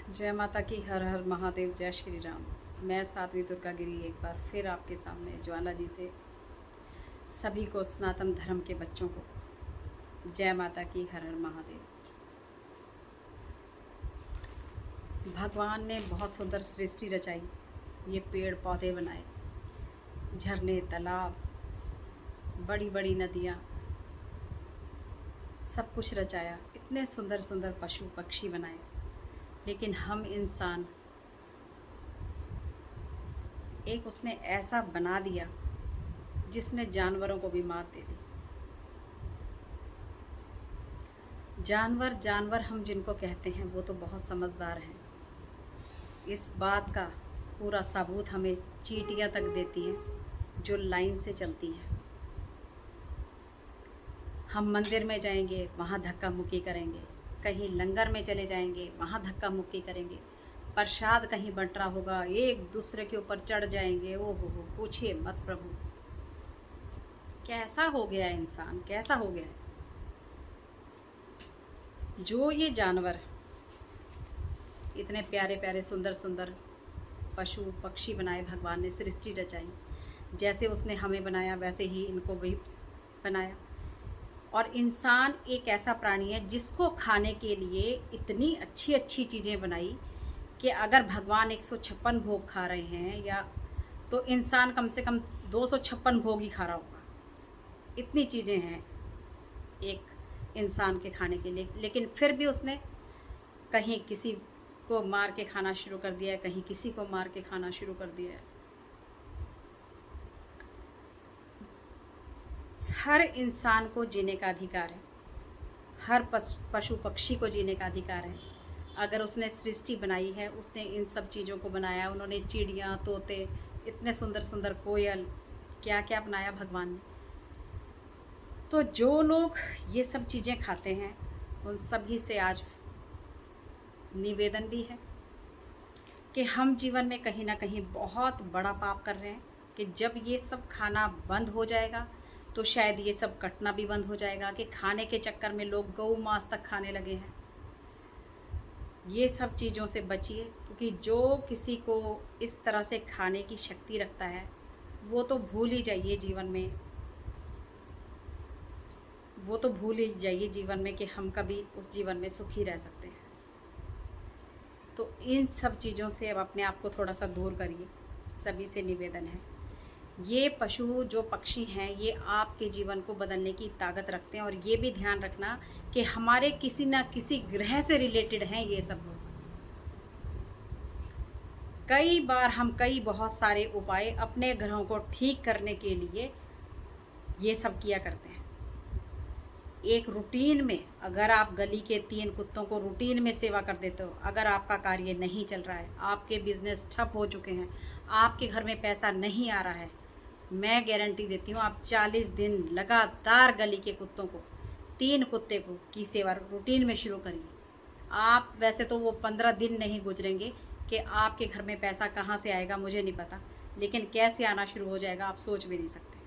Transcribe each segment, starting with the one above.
जय माता की, हर हर महादेव, जय श्री राम। मैं साध्वी दुर्गा गिरी एक बार फिर आपके सामने ज्वाला जी से सभी को, सनातन धर्म के बच्चों को जय माता की, हर हर महादेव। भगवान ने बहुत सुंदर सृष्टि रचाई। ये पेड़ पौधे बनाए, झरने, तालाब, बड़ी बड़ी नदियाँ, सब कुछ रचाया। इतने सुंदर सुंदर पशु पक्षी बनाए, लेकिन हम इंसान एक उसने ऐसा बना दिया जिसने जानवरों को भी मात दे दी। जानवर जानवर हम जिनको कहते हैं वो तो बहुत समझदार हैं। इस बात का पूरा सबूत हमें चींटियां तक देती हैं जो लाइन से चलती हैं। हम मंदिर में जाएंगे, वहाँ धक्का मुक्की करेंगे। कहीं लंगर में चले जाएंगे, वहाँ धक्का मुक्की करेंगे। प्रसाद कहीं बंट रहा होगा, एक दूसरे के ऊपर चढ़ जाएंगे। ओ हो, पूछिए मत प्रभु, कैसा हो गया है इंसान, कैसा हो गया है। जो ये जानवर इतने प्यारे प्यारे सुंदर सुंदर पशु पक्षी बनाए, भगवान ने सृष्टि रचाई। जैसे उसने हमें बनाया वैसे ही इनको भी बनाया। और इंसान एक ऐसा प्राणी है जिसको खाने के लिए इतनी अच्छी अच्छी चीज़ें बनाई कि अगर भगवान 156 भोग खा रहे हैं या तो इंसान कम से कम 256 भोग ही खा रहा होगा। इतनी चीज़ें हैं एक इंसान के खाने के लिए, लेकिन फिर भी उसने कहीं किसी को मार के खाना शुरू कर दिया है, कहीं किसी को मार के खाना शुरू कर दिया है। हर इंसान को जीने का अधिकार है, हर पशु पक्षी को जीने का अधिकार है। अगर उसने सृष्टि बनाई है, उसने इन सब चीज़ों को बनाया। उन्होंने चिड़ियाँ, तोते, इतने सुंदर सुंदर कोयल, क्या क्या बनाया भगवान ने। तो जो लोग ये सब चीज़ें खाते हैं उन सभी से आज निवेदन भी है कि हम जीवन में कहीं ना कहीं बहुत बड़ा पाप कर रहे हैं कि जब ये सब खाना बंद हो जाएगा तो शायद ये सब कटना भी बंद हो जाएगा। कि खाने के चक्कर में लोग गौ मांस तक खाने लगे हैं। ये सब चीज़ों से बचिए, क्योंकि जो किसी को इस तरह से खाने की शक्ति रखता है वो तो भूल ही जाइए जीवन में, वो तो भूल ही जाइए जीवन में कि हम कभी उस जीवन में सुखी रह सकते हैं। तो इन सब चीज़ों से अब अपने आप को थोड़ा सा दूर करिए, सभी से निवेदन है। ये पशु जो पक्षी हैं ये आपके जीवन को बदलने की ताकत रखते हैं। और ये भी ध्यान रखना कि हमारे किसी ना किसी ग्रह से रिलेटेड हैं ये सब लोग। कई बार हम बहुत सारे उपाय अपने ग्रहों को ठीक करने के लिए ये सब किया करते हैं। एक रूटीन में अगर आप गली के 3 कुत्तों को रूटीन में सेवा कर देते हो, अगर आपका कार्य नहीं चल रहा है, आपके बिजनेस ठप हो चुके हैं, आपके घर में पैसा नहीं आ रहा है, मैं गारंटी देती हूँ आप 40 दिन लगातार गली के कुत्तों को, 3 कुत्ते को की सेवा रूटीन में शुरू करिए। आप वैसे तो वो 15 दिन नहीं गुजरेंगे कि आपके घर में पैसा कहाँ से आएगा मुझे नहीं पता, लेकिन कैसे आना शुरू हो जाएगा आप सोच भी नहीं सकते।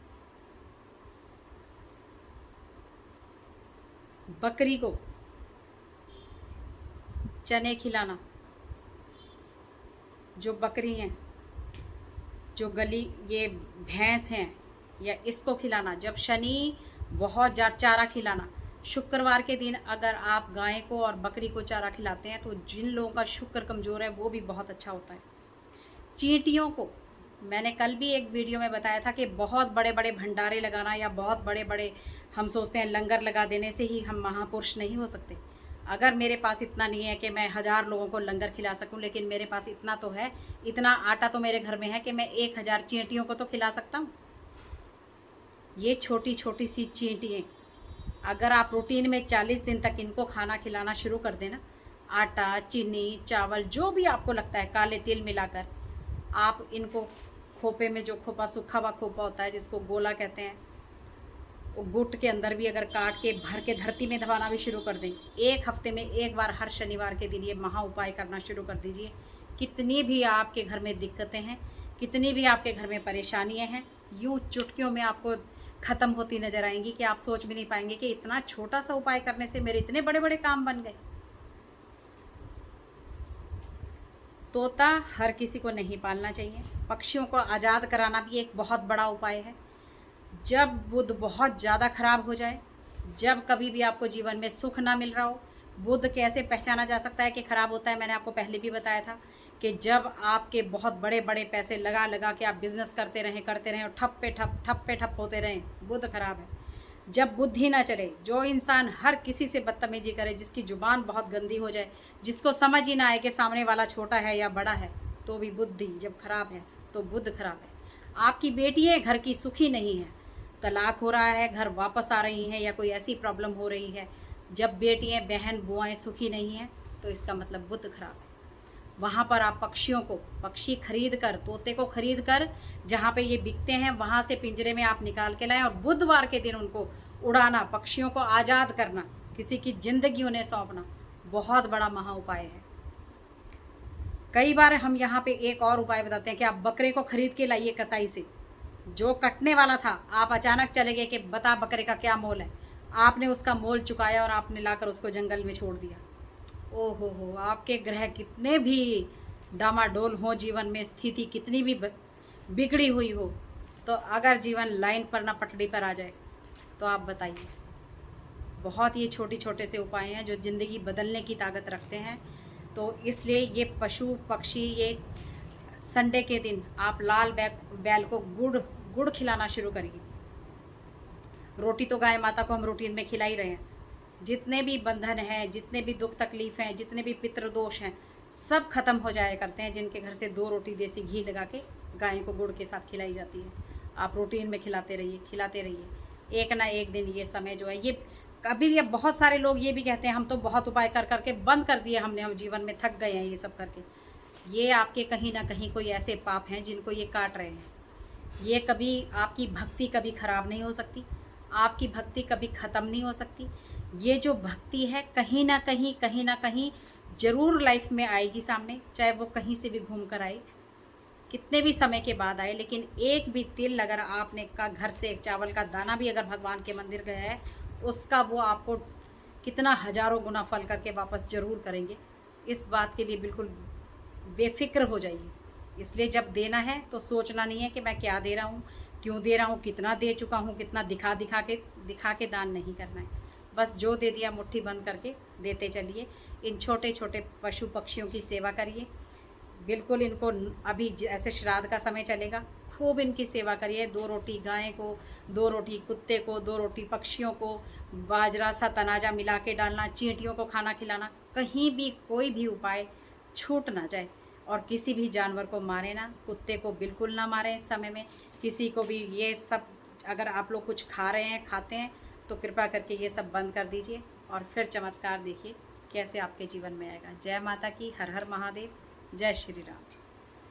बकरी को चने खिलाना, जो बकरी हैं, जो गली ये भैंस हैं, या इसको खिलाना। जब शनि बहुत चारा खिलाना। शुक्रवार के दिन अगर आप गाय को और बकरी को चारा खिलाते हैं तो जिन लोगों का शुक्र कमज़ोर है वो भी बहुत अच्छा होता है। चींटियों को मैंने कल भी एक वीडियो में बताया था कि बहुत बड़े बड़े भंडारे लगाना या बहुत बड़े बड़े हम सोचते हैं लंगर लगा देने से ही हम महापुरुष नहीं हो सकते। अगर मेरे पास इतना नहीं है कि मैं 1000 लोगों को लंगर खिला सकूं, लेकिन मेरे पास इतना तो है, इतना आटा तो मेरे घर में है कि मैं 1000 चींटियों को तो खिला सकता हूँ। ये छोटी छोटी सी चींटियाँ अगर आप रूटीन में 40 दिन तक इनको खाना खिलाना शुरू कर देना, आटा, चीनी, चावल, जो भी आपको लगता है, काले तिल मिलाकर आप इनको खोपे में, जो खोपा सूखा हुआ खोपा होता है जिसको गोला कहते हैं, वो गुट के अंदर भी अगर काट के भर के धरती में दबाना भी शुरू कर दें, 1 हफ्ते में 1 बार हर शनिवार के दिन ये महा उपाय करना शुरू कर दीजिए। कितनी भी आपके घर में दिक्कतें हैं, कितनी भी आपके घर में परेशानियां हैं, यूँ चुटकियों में आपको ख़त्म होती नज़र आएंगी कि आप सोच भी नहीं पाएंगे कि इतना छोटा सा उपाय करने से मेरे इतने बड़े बड़े काम बन गए। तोता हर किसी को नहीं पालना चाहिए। पक्षियों को आज़ाद कराना भी एक बहुत बड़ा उपाय है। जब बुध बहुत ज़्यादा खराब हो जाए, जब कभी भी आपको जीवन में सुख ना मिल रहा हो, बुध कैसे पहचाना जा सकता है कि खराब होता है, मैंने आपको पहले भी बताया था कि जब आपके बहुत बड़े बड़े पैसे लगा लगा के आप बिजनेस करते रहें और ठप पे ठप होते रहें, बुध खराब है। जब बुद्धि ना चले, जो इंसान हर किसी से बदतमीजी करे, जिसकी जुबान बहुत गंदी हो जाए, जिसको समझ ही ना आए कि सामने वाला छोटा है या बड़ा है, तो भी बुद्धि जब खराब है तो बुध खराब है। आपकी बेटी है, घर की सुखी नहीं है, तलाक हो रहा है, घर वापस आ रही हैं या कोई ऐसी प्रॉब्लम हो रही है, जब बेटियाँ बहन बुआएँ सुखी नहीं हैं, तो इसका मतलब बुध खराब है। वहाँ पर आप पक्षियों को, पक्षी खरीद कर, तोते को खरीद कर, जहाँ पे ये बिकते हैं वहाँ से पिंजरे में आप निकाल के लाएं और बुधवार के दिन उनको उड़ाना, पक्षियों को आज़ाद करना, किसी की ज़िंदगी उन्हें सौंपना बहुत बड़ा महा उपाय है। कई बार हम यहाँ पे एक और उपाय बताते हैं कि आप बकरे को खरीद के लाइए कसाई से, जो कटने वाला था, आप अचानक चले गए कि बता बकरे का क्या मोल है, आपने उसका मोल चुकाया और आपने लाकर उसको जंगल में छोड़ दिया। ओहो, आपके ग्रह कितने भी डामाडोल हो, जीवन में स्थिति कितनी भी बिगड़ी हुई हो, तो अगर जीवन लाइन पर ना पटड़ी पर आ जाए तो आप बताइए। बहुत ये छोटे छोटे से उपाय हैं जो ज़िंदगी बदलने की ताकत रखते हैं। तो इसलिए ये पशु पक्षी, ये संडे के दिन आप लाल बैल को गुड़ खिलाना शुरू करिए। रोटी तो गाय माता को हम रूटीन में खिला ही रहे हैं। जितने भी बंधन हैं, जितने भी दुख तकलीफ हैं, जितने भी पितृदोष हैं, सब खत्म हो जाया करते हैं जिनके घर से 2 रोटी देसी घी लगा के गाय को गुड़ के साथ खिलाई जाती है। आप रूटीन में खिलाते रहिए। एक ना एक दिन ये समय जो है, ये कभी भी, अब बहुत सारे लोग ये भी कहते हैं हम तो बहुत उपाय कर करके बंद कर दिए हमने, हम जीवन में थक गए हैं ये सब करके। ये आपके कहीं ना कहीं कोई ऐसे पाप हैं जिनको ये काट रहे हैं। ये कभी आपकी भक्ति कभी ख़राब नहीं हो सकती, आपकी भक्ति कभी ख़त्म नहीं हो सकती। ये जो भक्ति है कहीं ना कहीं ज़रूर लाइफ में आएगी सामने, चाहे वो कहीं से भी घूम कर आए, कितने भी समय के बाद आए। लेकिन एक भी तिल अगर आपने का घर से एक चावल का दाना भी अगर भगवान के मंदिर गया है, उसका वो आपको कितना हज़ारों गुना फल करके वापस ज़रूर करेंगे। इस बात के लिए बिल्कुल बेफिक्र हो जाइए। इसलिए जब देना है तो सोचना नहीं है कि मैं क्या दे रहा हूँ, क्यों दे रहा हूँ, कितना दे चुका हूँ, कितना दिखा के दान नहीं करना है। बस जो दे दिया मुट्ठी बंद करके देते चलिए। इन छोटे छोटे पशु पक्षियों की सेवा करिए। बिल्कुल इनको अभी ऐसे श्राद्ध का समय चलेगा, खूब इनकी सेवा करिए। 2 रोटी गाय को, 2 रोटी कुत्ते को, 2 रोटी पक्षियों को, बाजरा सा तनाजा मिला के डालना, चींटियों को खाना खिलाना। कहीं भी कोई भी उपाय छूट ना जाए। और किसी भी जानवर को मारे ना, कुत्ते को बिल्कुल ना मारें इस समय में, किसी को भी। ये सब अगर आप लोग कुछ खा रहे हैं, खाते हैं, तो कृपा करके ये सब बंद कर दीजिए और फिर चमत्कार देखिए कैसे आपके जीवन में आएगा। जय माता की, हर हर महादेव, जय श्री राम।